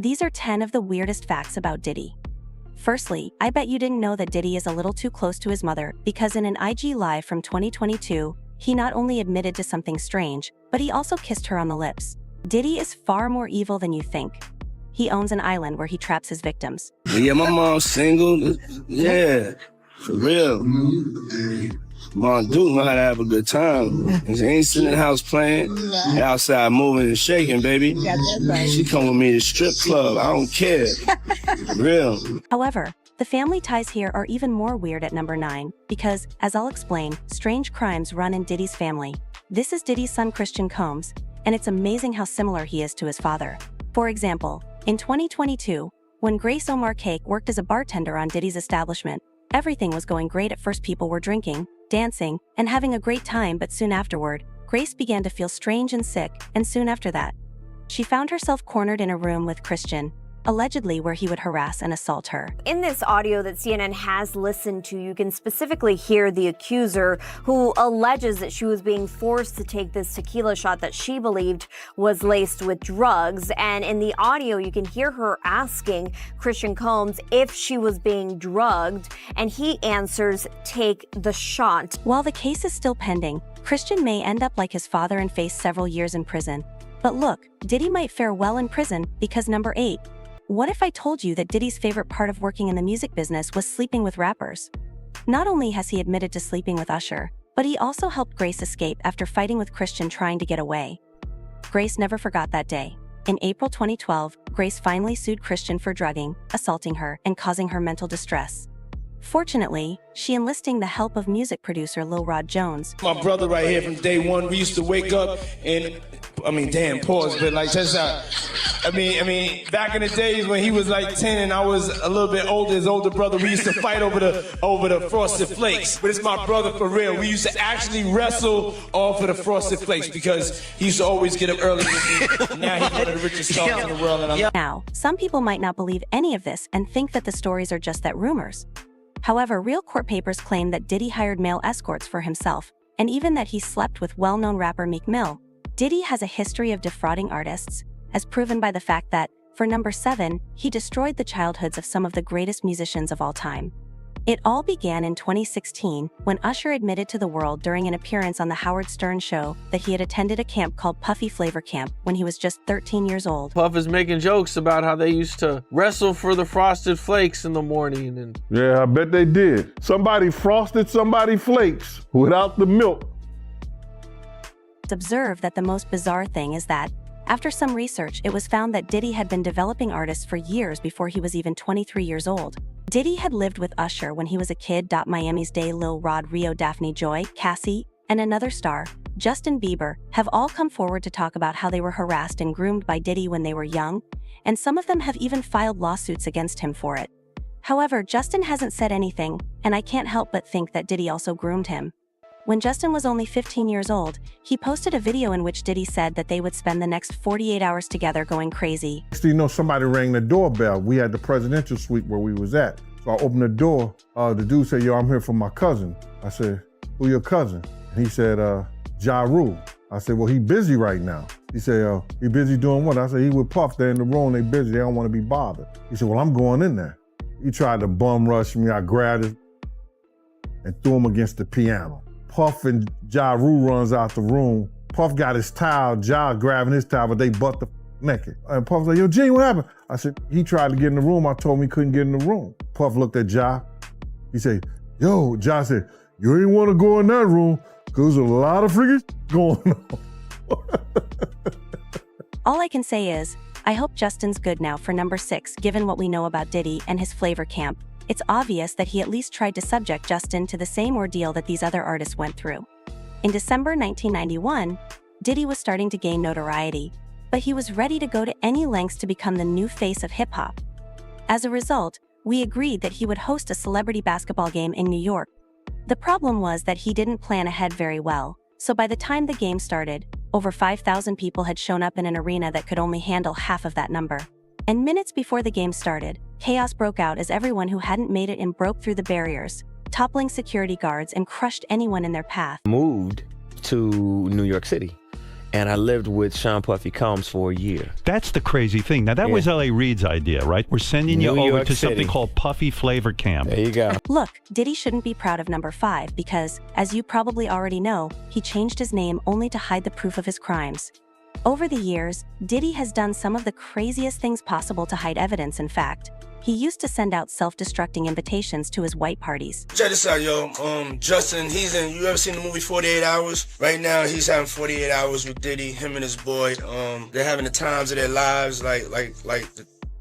These are 10 of the weirdest facts about Diddy. Firstly, I bet you didn't know that Diddy is a little too close to his mother because in an IG Live from 2022, he not only admitted to something strange, but he also kissed her on the lips. Diddy is far more evil than you think. He owns an island where he traps his victims. Yeah, my mom's single. Yeah, for real. Mom do know how to have a good time. She ain't sitting in the house playing. Outside moving and shaking, baby. Yeah, that's right. She come with me to strip club. I don't care. For real. However, the family ties here are even more weird at number 9 because, as I'll explain, strange crimes run in Diddy's family. This is Diddy's son Christian Combs, and it's amazing how similar he is to his father. For example, in 2022, when Grace Omar Cake worked as a bartender on Diddy's establishment, everything was going great. At first, people were drinking, dancing, and having a great time, but soon afterward, Grace began to feel strange and sick, and soon after that, she found herself cornered in a room with Christian, allegedly where he would harass and assault her. In this audio that CNN has listened to, you can specifically hear the accuser who alleges that she was being forced to take this tequila shot that she believed was laced with drugs. And in the audio, you can hear her asking Christian Combs if she was being drugged, and he answers, "Take the shot." While the case is still pending, Christian may end up like his father and face several years in prison. But look, Diddy might fare well in prison because number 8. What if I told you that Diddy's favorite part of working in the music business was sleeping with rappers? Not only has he admitted to sleeping with Usher, but he also helped Grace escape after fighting with Christian trying to get away. Grace never forgot that day. In April 2012, Grace finally sued Christian for drugging, assaulting her, and causing her mental distress. Fortunately, she enlisting the help of music producer Lil Rod Jones. My brother right here from day one, we used to wake up and, pause, but like, just back in the days when he was like 10 and I was a little bit older, his older brother, we used to fight over the Frosted Flakes. But it's my brother for real. We used to actually wrestle off of the Frosted Flakes because he used to always get up early with me. Now he's one of the richest stars in the world. And Now, some people might not believe any of this and think that the stories are just that rumors. However, real court papers claim that Diddy hired male escorts for himself, and even that he slept with well-known rapper Meek Mill. Diddy has a history of defrauding artists, as proven by the fact that, for number 7, he destroyed the childhoods of some of the greatest musicians of all time. It all began in 2016 when Usher admitted to the world during an appearance on The Howard Stern Show that he had attended a camp called Puffy Flavor Camp when he was just 13 years old. Puff is making jokes about how they used to wrestle for the Frosted Flakes in the morning. And yeah, I bet they did. Somebody frosted somebody flakes without the milk. Observe that the most bizarre thing is that, after some research, it was found that Diddy had been developing artists for years before he was even 23 years old. Diddy had lived with Usher when he was a kid. Miami's Day, Lil Rod, Rio, Daphne Joy, Cassie, and another star, Justin Bieber, have all come forward to talk about how they were harassed and groomed by Diddy when they were young, and some of them have even filed lawsuits against him for it. However, Justin hasn't said anything, and I can't help but think that Diddy also groomed him. When Justin was only 15 years old, he posted a video in which Diddy said that they would spend the next 48 hours together going crazy. Next thing you know, somebody rang the doorbell. We had the presidential suite where we was at. So I opened the door. The dude said, "Yo, I'm here for my cousin." I said, "Who your cousin?" And he said, "Ja Rule." I said, "Well, he busy right now." He said, "He busy doing what?" I said, "He with Puff. They're in the room. They busy. They don't want to be bothered." He said, "Well, I'm going in there." He tried to bum rush me. I grabbed him and threw him against the piano. Puff and Ja Rule runs out the room. Puff got his towel, Ja grabbing his towel, but they butt the naked. And Puff's like, "Yo, Gene, what happened?" I said, "He tried to get in the room. I told him he couldn't get in the room." Puff looked at Ja. He said, "Yo," Ja said, "You ain't want to go in that room because there's a lot of freaking going on." All I can say is, I hope Justin's good now for number 6 given what we know about Diddy and his flavor camp. It's obvious that he at least tried to subject Justin to the same ordeal that these other artists went through. In December 1991, Diddy was starting to gain notoriety, but he was ready to go to any lengths to become the new face of hip-hop. As a result, we agreed that he would host a celebrity basketball game in New York. The problem was that he didn't plan ahead very well, so by the time the game started, over 5,000 people had shown up in an arena that could only handle half of that number. And minutes before the game started, chaos broke out as everyone who hadn't made it in broke through the barriers, toppling security guards and crushed anyone in their path. Moved to New York City. and I lived with Sean Puffy Combs for a year. That's the crazy thing. Now, that was L.A. Reid's idea, right? We're sending you over to something called Puffy Flavor Camp. There you go. Look, Diddy shouldn't be proud of number 5 because, as you probably already know, he changed his name only to hide the proof of his crimes. Over the years, Diddy has done some of the craziest things possible to hide evidence. In fact, he used to send out self-destructing invitations to his white parties. Check this out, yo. Justin, you ever seen the movie 48 Hours? Right now, he's having 48 hours with Diddy, him and his boy. They're having the times of their lives,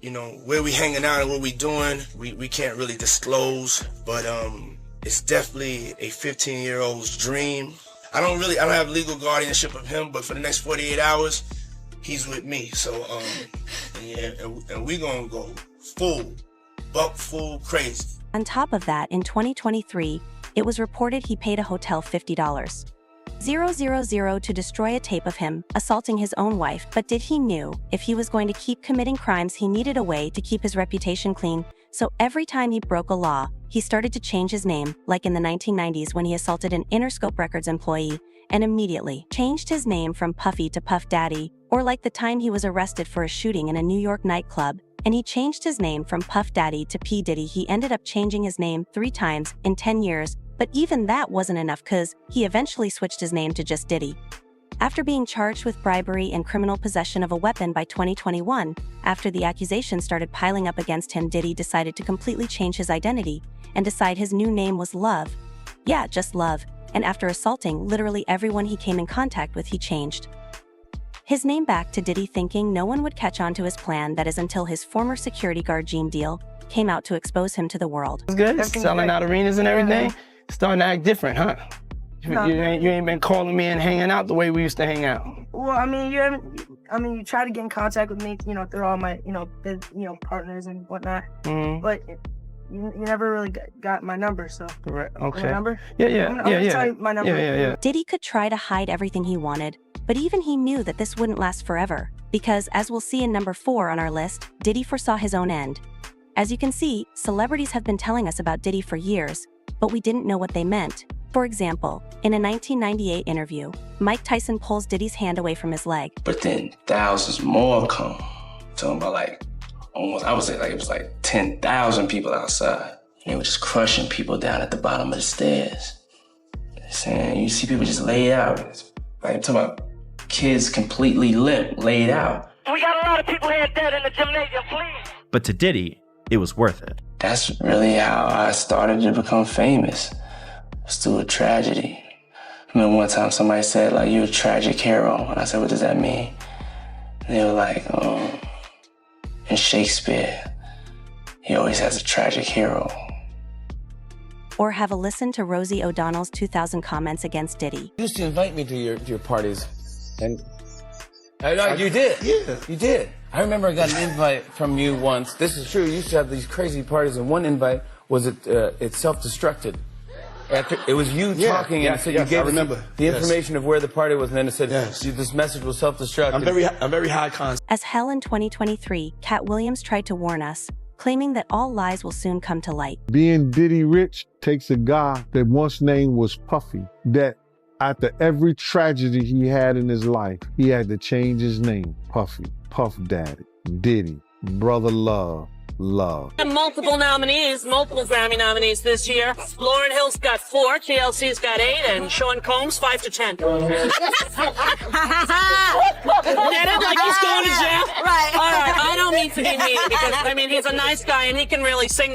you know, where we hanging out and what we doing, we can't really disclose, but it's definitely a 15-year-old's dream. I don't have legal guardianship of him, but for the next 48 hours, he's with me. So, yeah, and we gonna go full crazy. On top of that, in 2023, it was reported he paid a hotel $50,000 to destroy a tape of him assaulting his own wife. But he knew if he was going to keep committing crimes, he needed a way to keep his reputation clean. So every time he broke a law, he started to change his name, like in the 1990s when he assaulted an Interscope Records employee, and immediately changed his name from Puffy to Puff Daddy, or like the time he was arrested for a shooting in a New York nightclub, and he changed his name from Puff Daddy to P. Diddy. He ended up changing his name 3 times in 10 years, but even that wasn't enough cause he eventually switched his name to just Diddy. After being charged with bribery and criminal possession of a weapon by 2021, after the accusations started piling up against him, Diddy decided to completely change his identity and decide his new name was Love. Yeah, just Love. And after assaulting literally everyone he came in contact with, he changed his name back to Diddy, thinking no one would catch on to his plan. That is until his former security guard Gene Deal came out to expose him to the world. It's good, selling out arenas and everything. Starting to act different, huh? No. You ain't been calling me and hanging out the way we used to hang out. Well, I mean, you try to get in contact with me, you know, through all my, partners and whatnot. Mm-hmm. But you never really got my number, so. Correct. Okay. My number? Yeah. I'm gonna tell you my number. Yeah. Diddy could try to hide everything he wanted, but even he knew that this wouldn't last forever, because as we'll see in number 4 on our list, Diddy foresaw his own end. As you can see, celebrities have been telling us about Diddy for years, but we didn't know what they meant. For example, in a 1998 interview, Mike Tyson pulls Diddy's hand away from his leg. But then thousands more come. Talking about almost, I would say it was 10,000 people outside. They were just crushing people down at the bottom of the stairs. Saying, you see people just laid out. I'm talking about kids completely limp, laid out. We got a lot of people here dead in the gymnasium, please. But to Diddy, it was worth it. That's really how I started to become famous. It was through a tragedy. I remember one time somebody said, you're a tragic hero. And I said, what does that mean? And they were like, in Shakespeare, he always has a tragic hero. Or have a listen to Rosie O'Donnell's 2000 comments against Diddy. You used to invite me to your parties, and you did. Yeah, you did. I remember I got an invite from you once. This is true. You used to have these crazy parties, and one invite was it self-destructed. After it was you talking, and it said you gave the information of where the party was, and then it said this message was self-destructed. I'm very high concept. As hell in 2023, Cat Williams tried to warn us, claiming that all lies will soon come to light. Being Diddy rich takes a guy that once name was Puffy, that after every tragedy he had in his life, he had to change his name. Puffy, Puff Daddy, Diddy, Brother Love. Multiple nominees, multiple Grammy nominees this year. Lauryn Hill's got 4, TLC's got 8, and Sean Combs 5 to 10. Get it? Like he's going to jail? Right. All right, I don't mean to be mean because, he's a nice guy and he can really sing.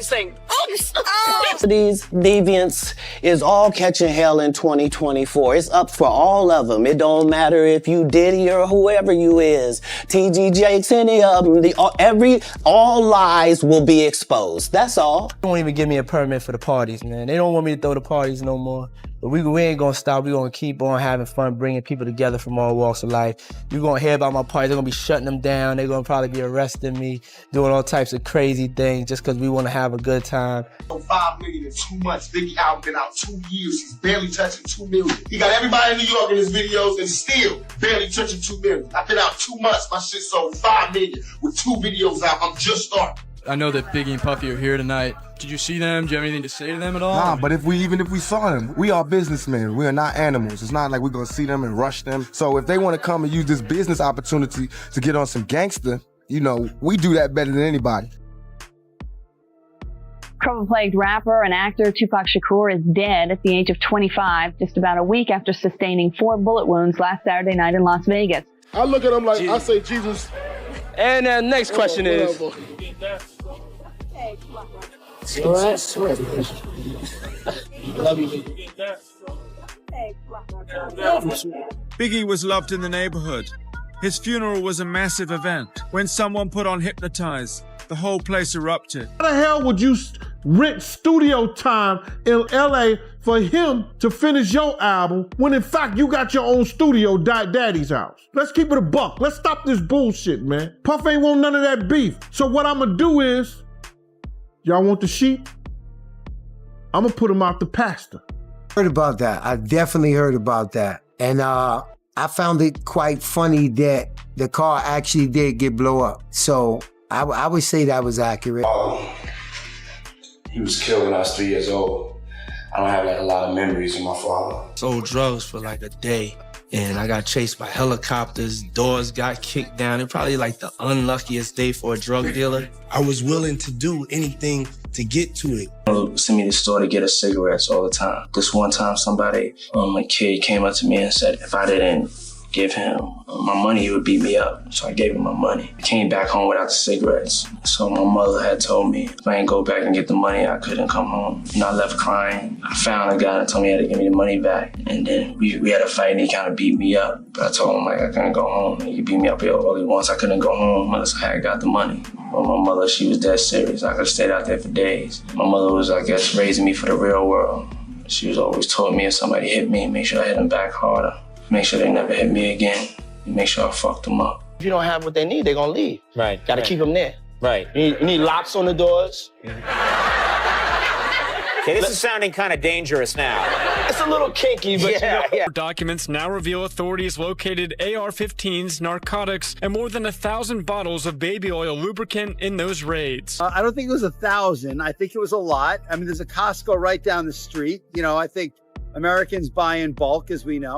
These deviants is all catching hell in 2024. It's up for all of them. It don't matter if you Diddy or whoever you is. TG Jakes, any of them. All lies will be exposed. That's all. They won't even give me a permit for the parties, man. They don't want me to throw the parties no more. But we ain't gonna stop. We're gonna keep on having fun, bringing people together from all walks of life. You're gonna hear about my parties. They're gonna be shutting them down. They're gonna probably be arresting me, doing all types of crazy things just because we want to have a good time. 5 million in 2 months. Biggie album been out 2 years. He's barely touching 2 million. He got everybody in New York in his videos and still barely touching 2 million. I've been out 2 months. My shit sold 5 million with 2 videos out. I'm just starting. I know that Biggie and Puffy are here tonight. Did you see them? Do you have anything to say to them at all? Nah, but even if we saw them, we are businessmen. We are not animals. It's not like we're gonna see them and rush them. So if they want to come and use this business opportunity to get on some gangster, you know, we do that better than anybody. Trouble-plagued rapper and actor Tupac Shakur is dead at the age of 25, just about a week after sustaining 4 bullet wounds last Saturday night in Las Vegas. I look at him like, I say, Jesus. And the next question is... Biggie was loved in the neighborhood. His funeral was a massive event. When someone put on Hypnotize, the whole place erupted. How the hell would you rent studio time in LA for him to finish your album when in fact you got your own studio Daddy's house? Let's keep it a buck. Let's stop this bullshit, man. Puff ain't want none of that beef. So what I'm gonna do is, y'all want the sheep? I'm gonna put him out the pasture. Heard about that. I definitely heard about that. And I found it quite funny that the car actually did get blow up. So I would say that was accurate. He was killed when I was 3 years old. I don't have like a lot of memories of my father. Sold drugs for like a day, and I got chased by helicopters, doors got kicked down. It probably like the unluckiest day for a drug dealer. I was willing to do anything to get to it. Send me to the store to get us cigarettes all the time. This one time somebody, a kid came up to me and said if I didn't give him my money, he would beat me up. So I gave him my money. I came back home without the cigarettes. So my mother had told me if I didn't go back and get the money, I couldn't come home. You know, I left crying. I found a guy that told me he had to give me the money back. And then we had a fight and he kind of beat me up. But I told him like I couldn't go home. He beat me up only once. I couldn't go home unless I had got the money. But my mother, she was dead serious. I could have stayed out there for days. My mother was, I guess, raising me for the real world. She was always told me if somebody hit me, make sure I hit them back harder. Make sure they never hit me again. Make sure I fucked them up. If you don't have what they need, they're gonna leave. Right. Gotta keep them there. Right. You need locks on the doors. Okay, this is sounding kind of dangerous now. It's a little kinky, but yeah. Documents now reveal authorities located AR-15s, narcotics, and more than 1,000 bottles of baby oil lubricant in those raids. I don't think it was 1,000. I think it was a lot. I mean, there's a Costco right down the street. You know, I think Americans buy in bulk, as we know.